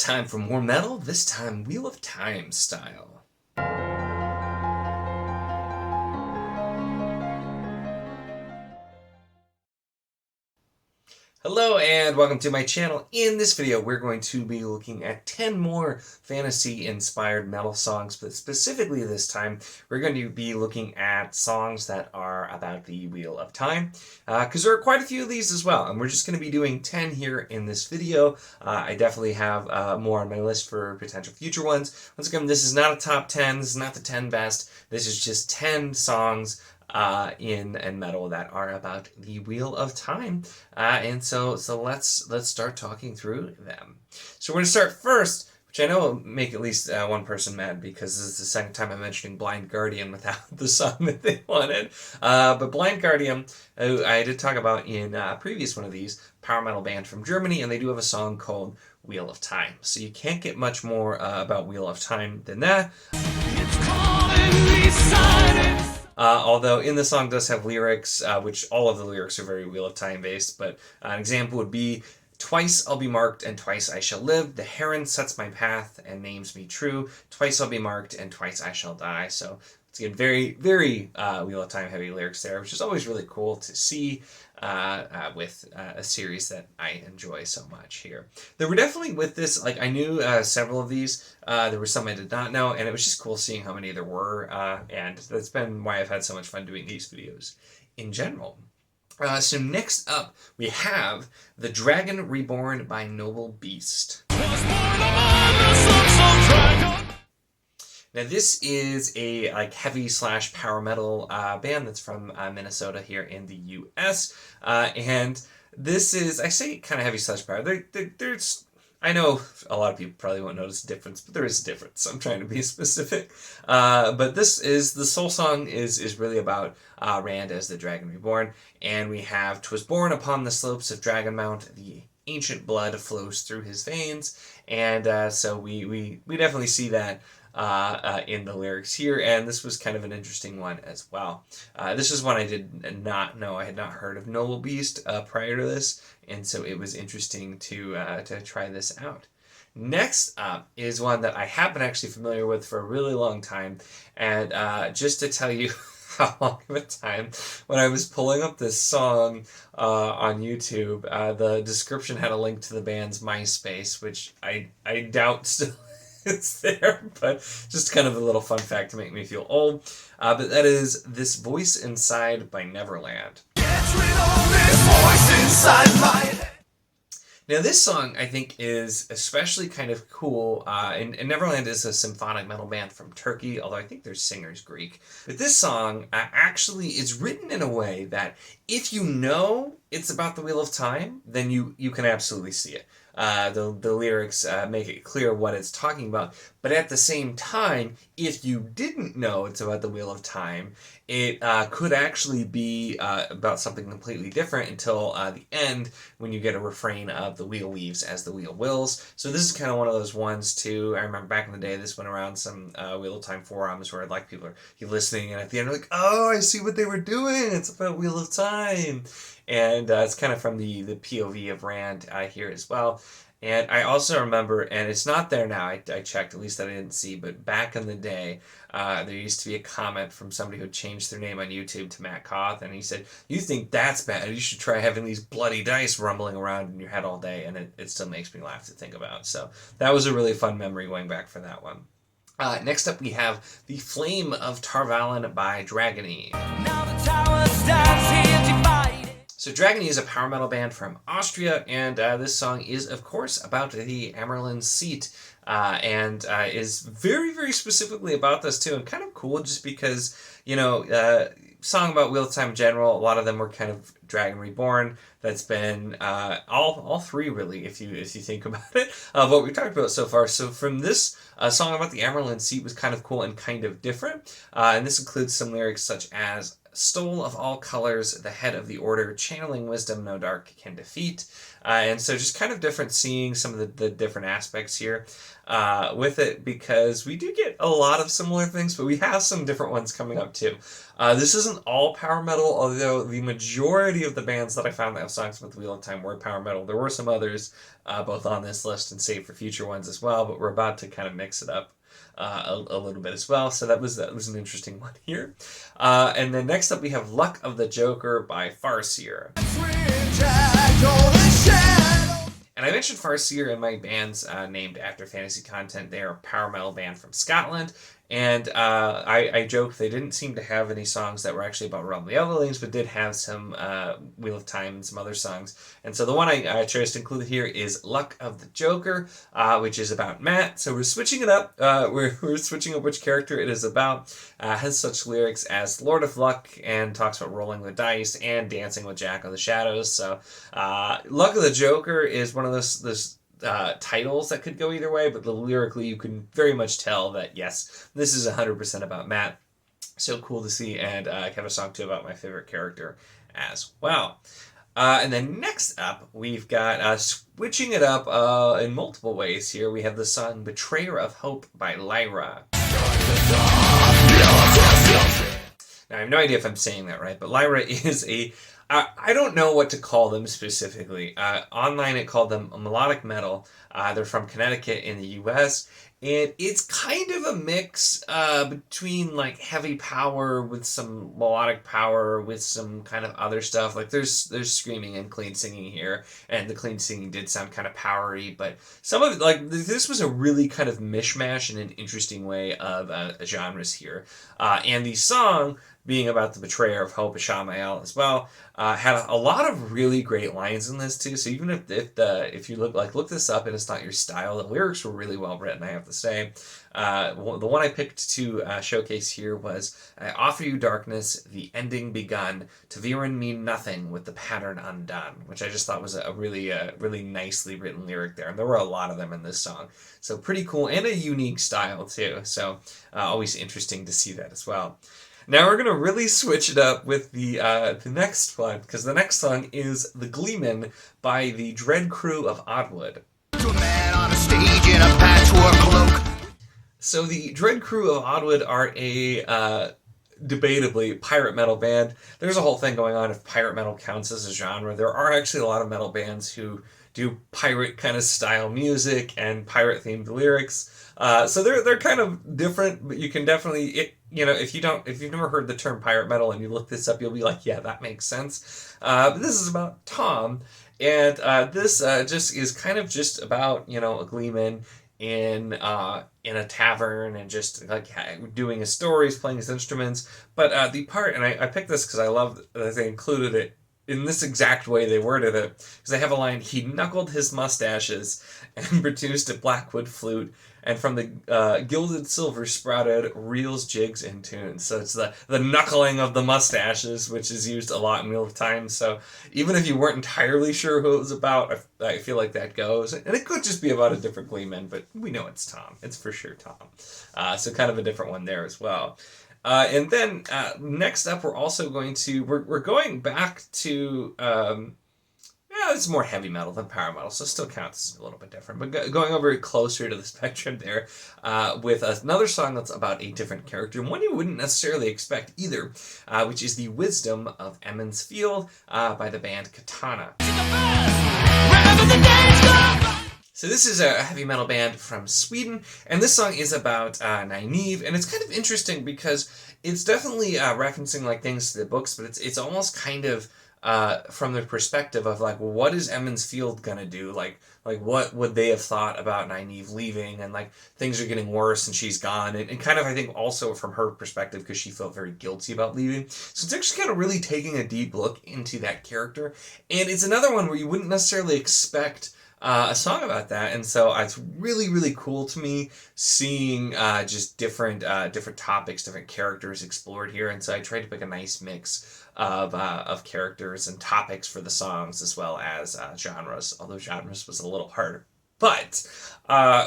time for more metal, this time Wheel of Time style. Hello and welcome to my channel. In this video we're going to be looking at 10 more fantasy inspired metal songs, but specifically this time we're going to be looking at songs that are about the Wheel of Time, because there are quite a few of these as well, and we're just going to be doing 10 here in this video. I definitely have more on my list for potential future ones. Once again, this is not a top 10, this is not the 10 best, this is just 10 songs in metal that are about the Wheel of Time, and so let's start talking through them. So we're going to start first, which I know will make at least one person mad because this is the second time I'm mentioning Blind Guardian without the song that they wanted. But Blind Guardian, I did talk about in a previous one of these, power metal band from Germany, and they do have a song called Wheel of Time. So you can't get much more about Wheel of Time than that. It's calling me silence. Although in the song does have lyrics, which all of the lyrics are very Wheel of Time based, but an example would be, "Twice I'll be marked and twice I shall live. The heron sets my path and names me true. Twice I'll be marked and twice I shall die." So it's again very, very Wheel of Time heavy lyrics there, which is always really cool to see with a series that I enjoy so much here. There were definitely with this, like I knew several of these. There were some I did not know, and it was just cool seeing how many there were, and that's been why I've had so much fun doing these videos in general. So next up, we have The Dragon Reborn by Noble Beast. Now this is a heavy / power metal band that's from Minnesota here in the U.S. And this is, I say kind of heavy / power. There's, I know a lot of people probably won't notice a difference, but there is a difference. I'm trying to be specific. But this is, the soul song is really about Rand as the Dragon Reborn. And we have, "'Twas born upon the slopes of Dragon Mount, the ancient blood flows through his veins." And so we definitely see that in the lyrics here, and this was kind of an interesting one as well. This is one I did not know. I had not heard of Noble Beast prior to this, and so it was interesting to try this out. Next up is one that I have been actually familiar with for a really long time, and just to tell you how long of a time, when I was pulling up this song on YouTube, the description had a link to the band's MySpace, which I doubt still it's there, but just kind of a little fun fact to make me feel old. But that is This Voice Inside by Neverland. Get rid of this voice inside my head. Now this song I think is especially kind of cool, and Neverland is a symphonic metal band from Turkey, although I think their singer's Greek. But this song actually is written in a way that if you know it's about the Wheel of Time, then you can absolutely see it. The lyrics make it clear what it's talking about, but at the same time, if you didn't know it's about the Wheel of Time, it could actually be about something completely different until the end, when you get a refrain of "The wheel weaves as the wheel wills." So this is kind of one of those ones too. I remember back in the day, this went around some Wheel of Time forums where like people are listening, and at the end like, "Oh, I see what they were doing. It's about Wheel of Time." And it's kind of from the POV of Rand here as well. And I also remember, and it's not there now, I checked, at least that I didn't see, but back in the day, there used to be a comment from somebody who changed their name on YouTube to Matt Koth, and he said, "You think that's bad? You should try having these bloody dice rumbling around in your head all day," and it still makes me laugh to think about. So that was a really fun memory going back for that one. Next up we have The Flame of Tarvalin by Dragony. Now the tower stands here divided. So Dragony is a power metal band from Austria, and this song is, of course, about the Ammerlin seat, and is very, very specifically about this too, and kind of cool just because, you know, song about Wheel of Time in general, a lot of them were kind of Dragon Reborn. That's been all three really, if you think about it, of what we talked about so far. So from this song about the Ammerlin seat was kind of cool and kind of different, and this includes some lyrics such as stole of all colors, the head of the order, channeling wisdom no dark can defeat. And so just kind of different, seeing some of the different aspects here with it, because we do get a lot of similar things, but we have some different ones coming up too. This isn't all power metal, although the majority of the bands that I found that have songs with Wheel of Time were power metal. There were some others both on this list and saved for future ones as well, but we're about to kind of mix it up a little bit as well. So that was an interesting one here. And then next up we have Luck of the Joker by Farseer. And I mentioned Farseer in my bands named after fantasy content. They are a power metal band from Scotland. And I joked they didn't seem to have any songs that were actually about Realm of the Elderlings, but did have some Wheel of Time and some other songs. And so the one I chose to include here is Luck of the Joker, which is about Matt. So we're switching it up. We're switching up which character it is about. Has such lyrics as Lord of Luck, and talks about rolling the dice and dancing with Jack of the Shadows. So Luck of the Joker is one of those titles that could go either way, but lyrically you can very much tell that yes, this is 100% about Matt. So cool to see, and I have a song too about my favorite character as well. And then next up, we've got switching it up in multiple ways here. We have the song Betrayer of Hope by Lyra. Now, I have no idea if I'm saying that right, but Lyra is I don't know what to call them specifically. Online, it called them melodic metal. They're from Connecticut in the U.S., and it's kind of a mix between like heavy power with some melodic power with some kind of other stuff. Like there's screaming and clean singing here, and the clean singing did sound kind of powery, but some of it, like this was a really kind of mishmash in an interesting way of genres here. And the song, being about the betrayer of hope, Ishamael as well, had a lot of really great lines in this too. So even if you look this up and it's not your style, the lyrics were really well written, I have to say. The one I picked to showcase here was, I offer you darkness, the ending begun, to Viren mean nothing with the pattern undone, which I just thought was a really nicely written lyric there. And there were a lot of them in this song. So pretty cool, and a unique style too. So always interesting to see that as well. Now we're going to really switch it up with the next one, because the next song is The Gleeman by the Dread Crew of Oddwood. So the Dread Crew of Oddwood are a debatably pirate metal band. There's a whole thing going on if pirate metal counts as a genre. There are actually a lot of metal bands who do pirate kind of style music and pirate themed lyrics. So they're kind of different, but you can definitely, if you've never heard the term pirate metal and you look this up, you'll be like, yeah, that makes sense. But this is about Tom, and this just is kind of just about, a gleeman in a tavern, and just like doing his stories, playing his instruments. But the part, and I picked this because I love that they included it in this exact way they worded it, because they have a line, he knuckled his mustaches and produced a blackwood flute, and from the gilded silver sprouted reels, jigs, and tunes. So it's the knuckling of the mustaches, which is used a lot in Wheel of Time. So even if you weren't entirely sure who it was about, I feel like that goes. And it could just be about a different gleeman, but we know it's Tom. It's for sure Tom. So kind of a different one there as well. And then next up, we're going back to it's more heavy metal than power metal, so it still counts as a little bit different. But going over closer to the spectrum there, with another song that's about a different character, and one you wouldn't necessarily expect either, which is The Wisdom of Emond's Field by the band Katana. So this is a heavy metal band from Sweden, and this song is about Nynaeve, and it's kind of interesting because it's definitely referencing like things to the books, but it's almost kind of from the perspective of like, well, what is Emond's Field gonna do? Like what would they have thought about Nynaeve leaving, and like things are getting worse and she's gone, and kind of I think also from her perspective because she felt very guilty about leaving. So it's actually kind of really taking a deep look into that character, and it's another one where you wouldn't necessarily expect a song about that, and so it's really, really cool to me seeing just different topics, different characters explored here, and so I tried to pick a nice mix of characters and topics for the songs, as well as genres, although genres was a little harder. But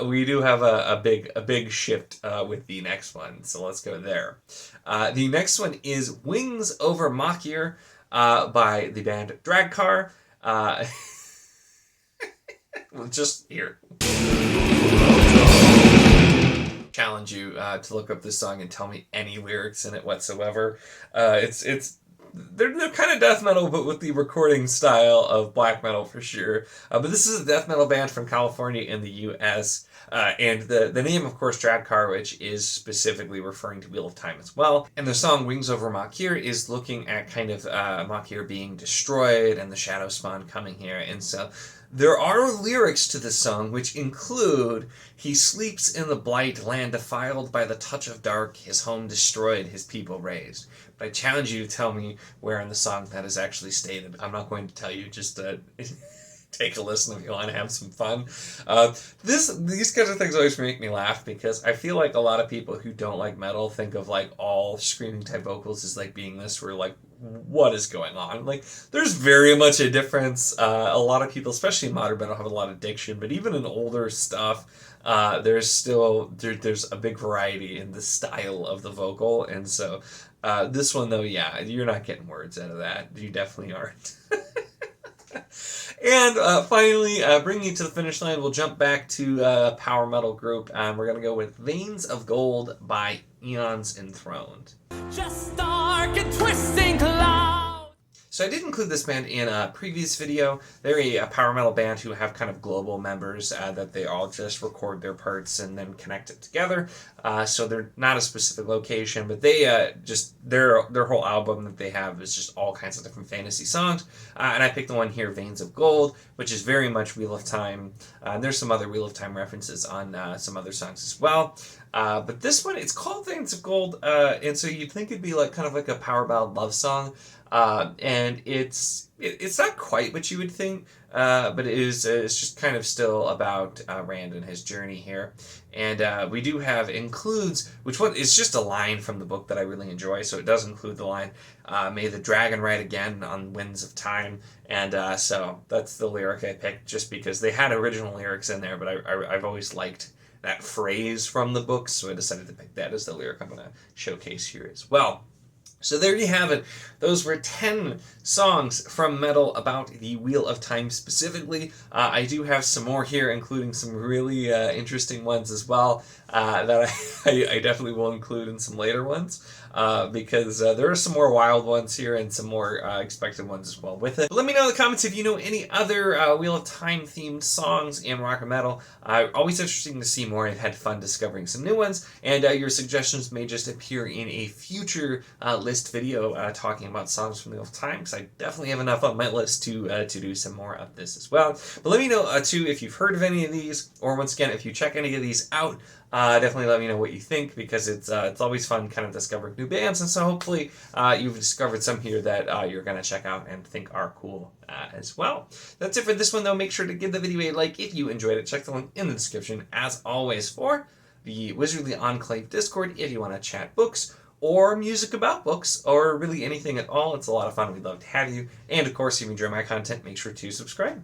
we do have a big shift with the next one, so let's go there. The next one is Wings Over Machir by the band Dragcar. Just here. Challenge you to look up this song and tell me any lyrics in it whatsoever. They're kind of death metal, but with the recording style of black metal for sure. But this is a death metal band from California in the U.S. And the name, of course, Dragcar, which is specifically referring to Wheel of Time as well. And the song Wings Over Machir is looking at kind of Machir being destroyed and the shadow spawn coming here. And so there are lyrics to this song which include, "He sleeps in the blight, land defiled by the touch of dark, his home destroyed, his people raised." But I challenge you to tell me where in the song that is actually stated. I'm not going to tell you, just take a listen if you want to have some fun. These kinds of things always make me laugh because I feel like a lot of people who don't like metal think of like all screaming type vocals as like being this, where like, what is going on? Like, there's very much a difference. A lot of people, especially in modern metal, have a lot of diction, but even in older stuff, there's a big variety in the style of the vocal, and so this one though, yeah, you're not getting words out of that. You definitely aren't. And finally, bringing you to the finish line, we'll jump back to a power metal group, and we're gonna go with Veins of Gold by Eons Enthroned. Just dark and twisting clouds. So I did include this band in a previous video. They're a power metal band who have kind of global members that they all just record their parts and then connect it together. So they're not a specific location, but they just their whole album that they have is just all kinds of different fantasy songs. And I picked the one here, Veins of Gold, which is very much Wheel of Time. There's some other Wheel of Time references on some other songs as well. But this one, it's called Veins of Gold, and so you'd think it'd be like kind of like a power ballad love song. And it's not quite what you would think, but it's just kind of still about Rand and his journey here. And we do have includes, which one is just a line from the book that I really enjoy, so it does include the line, "May the dragon ride again on winds of time." And so that's the lyric I picked just because they had original lyrics in there, but I've always liked that phrase from the book, so I decided to pick that as the lyric I'm going to showcase here as well. So there you have it. Those were 10 songs from metal about the Wheel of Time specifically. I do have some more here, including some really interesting ones as well that I definitely will include in some later ones because there are some more wild ones here and some more expected ones as well with it. But let me know in the comments if you know any other Wheel of Time themed songs in rock and metal. Always interesting to see more. I've had fun discovering some new ones, and your suggestions may just appear in a future list video talking about songs from the Wheel of Time, because I definitely have enough on my list to do some more of this as well. But let me know too if you've heard of any of these, or once again if you check any of these out. Definitely let me know what you think, because it's always fun kind of discovering new bands, and so hopefully you've discovered some here that you're going to check out and think are cool as well. That's it for this one though. Make sure to give the video a like if you enjoyed it. Check the link in the description as always for the Wizardly Enclave Discord if you want to chat books or music about books, or really anything at all. It's a lot of fun. We'd love to have you. And of course, if you enjoy my content, make sure to subscribe.